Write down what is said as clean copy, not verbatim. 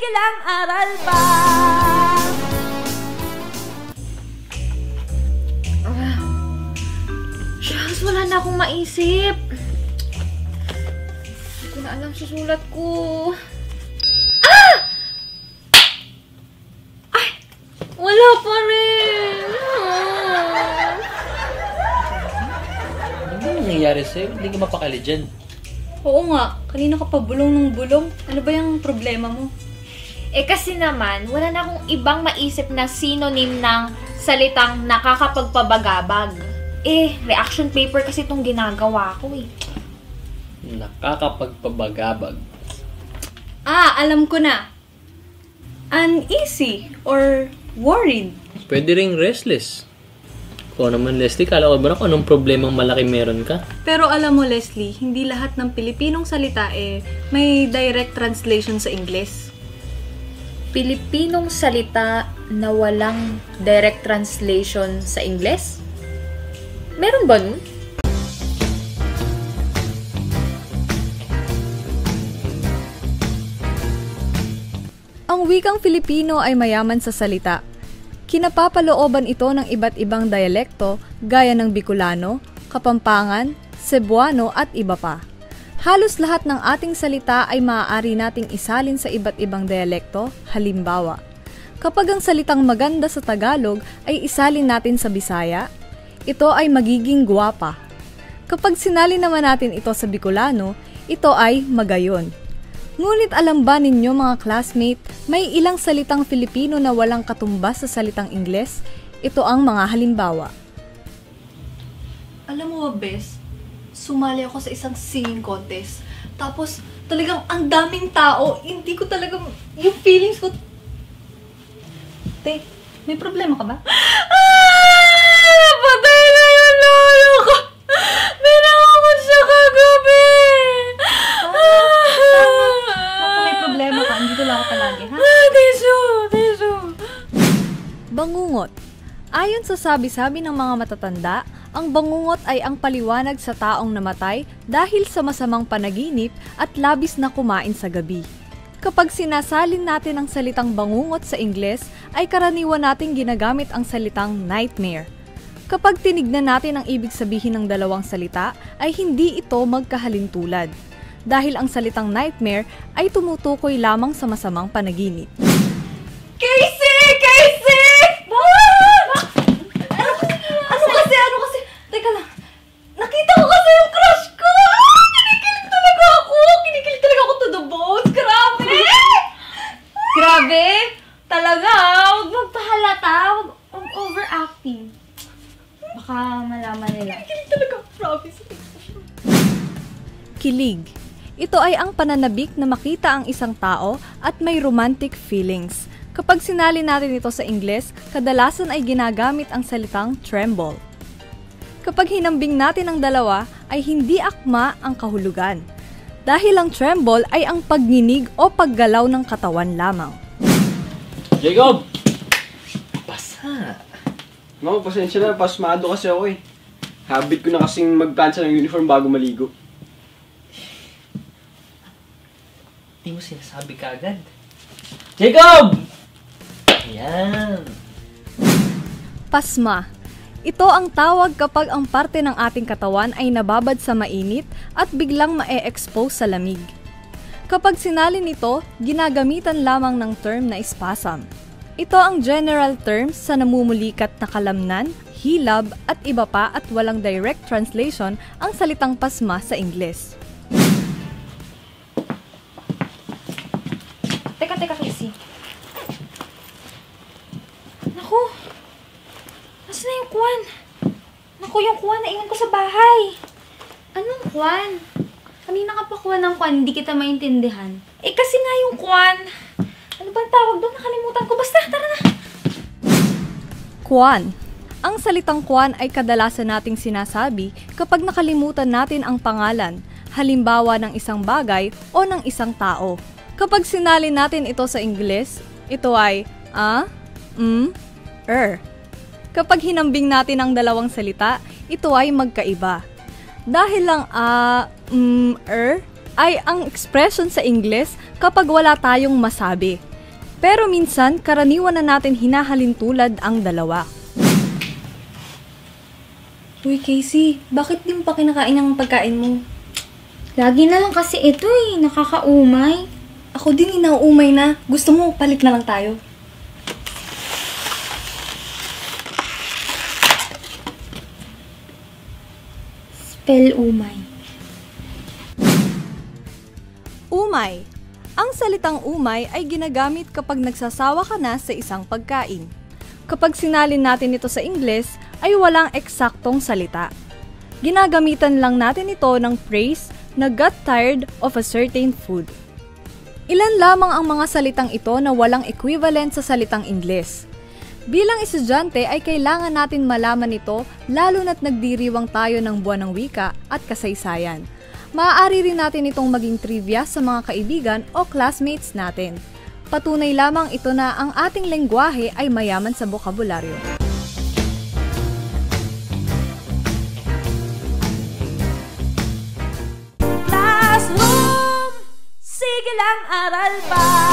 ilang aral pa. Shucks, wala na akong maisip. Hindi ko na alam susulat ko. Wala pa rin. Ano ba nangyayari sa'yo? Hindi ka mapakali dyan. Oo nga, kanina ka pa bulong ng bulong. Ano ba yung problema mo? Eh kasi naman, wala na akong ibang maisip na synonym ng salitang nakakapagpabagabag. Eh, reaction paper kasi itong ginagawa ko eh. Nakakapagpabagabag. Alam ko na. Uneasy or worried. Pwede ring restless. Kung naman, Leslie, kala ko ba na kung anong problemang malaki meron ka? Pero alam mo, Leslie, hindi lahat ng Pilipinong salita may direct translation sa Ingles. Pilipinong salita na walang direct translation sa Ingles? Meron ba nun? Ang wikang Filipino ay mayaman sa salita. Kinapapalooban ito ng iba't ibang dialekto gaya ng Bicolano, Kapampangan, Cebuano at iba pa. Halos lahat ng ating salita ay maaari nating isalin sa iba't ibang dialekto, halimbawa. Kapag ang salitang maganda sa Tagalog ay isalin natin sa Bisaya, ito ay magiging guwapa. Kapag sinalin naman natin ito sa Bicolano, ito ay magayon. Ngunit alam ba ninyo mga classmate, may ilang salitang Filipino na walang katumbas sa salitang Ingles? Ito ang mga halimbawa. Alam mo ba, Bes? Sumali ako sa isang singing contest. Tapos, talagang ang daming tao. Hindi ko talagang, yung feelings ko... Te, may problema ka ba? Patay na yung lolo ko! Binangon siya kagabi! May problema ka. Andito lang ako palagi, ha? Tiso! Bangungot. Ayon sa sabi-sabi ng mga matatanda, ang bangungot ay ang paliwanag sa taong namatay dahil sa masamang panaginip at labis na kumain sa gabi. Kapag sinasalin natin ang salitang bangungot sa Ingles, ay karaniwan nating ginagamit ang salitang nightmare. Kapag tinignan natin ang ibig sabihin ng dalawang salita, ay hindi ito magkahalintulad. Dahil ang salitang nightmare ay tumutukoy lamang sa masamang panaginip. Casey! Ano kasi? Teka lang. Nakita ko kasi yung crush ko! Kinikilig talaga ako to the bones. Grabe! Grabe? Talaga? Huwag magpahalata. Huwag overacting. Baka malaman nila. Kinikilig talaga ako. Promise. Kilig. Ito ay ang pananabik na makita ang isang tao at may romantic feelings. Kapag sinali natin ito sa Ingles, kadalasan ay ginagamit ang salitang tremble. Kapag hinambing natin ang dalawa, ay hindi akma ang kahulugan. Dahil ang tremble ay ang pagninig o paggalaw ng katawan lamang. Jacob! Basa! Mama, pasensya na. Pasmado kasi ako eh. Habit ko na kasing mag-cancel ng uniform bago maligo. Hindi mo sinasabi ka agad. Jacob! Ayan. Pasma. Ito ang tawag kapag ang parte ng ating katawan ay nababad sa mainit at biglang ma-expose sa lamig. Kapag sinalin ito, ginagamitan lamang ng term na spasm. Ito ang general term sa namumulikat na kalamnan, hilab at iba pa at walang direct translation ang salitang pasma sa Ingles. Teka, Casey. Naku! Nasaan na yung Kwan? Naku, yung Kwan naiwan ko sa bahay. Anong Kwan? Kanina ka pa Kwan ng Kwan, hindi kita maintindihan. Eh, kasi nga yung Kwan. Ano bang tawag doon? Nakalimutan ko. Basta, tara na. Kwan. Ang salitang kwan ay kadalasan nating sinasabi kapag nakalimutan natin ang pangalan, halimbawa ng isang bagay o ng isang tao. Kapag sinalin natin ito sa Ingles, ito ay Kapag hinambing natin ang dalawang salita, ito ay magkaiba. Dahil lang ay ang expression sa Ingles kapag wala tayong masabi. Pero minsan, karaniwan na natin hinahalintulad ang dalawa. Uy, Casey, bakit di mo pa kinakain ang pagkain mo? Lagi na lang kasi ito nakakaumay. Ako din nauumay na. Gusto mo, palit na lang tayo. Spell umay. Umay. Ang salitang umay ay ginagamit kapag nagsasawa ka na sa isang pagkain. Kapag sinalin natin ito sa Ingles, ay walang eksaktong salita. Ginagamitan lang natin ito ng phrase na got tired of a certain food. Ilan lamang ang mga salitang ito na walang equivalent sa salitang Ingles. Bilang estudyante ay kailangan natin malaman ito lalo na't nagdiriwang tayo ng buwan ng wika at kasaysayan. Maaari rin natin itong maging trivia sa mga kaibigan o classmates natin. Patunay lamang ito na ang ating lengguwahe ay mayaman sa bokabularyo. Classroom, sige lang aral pa.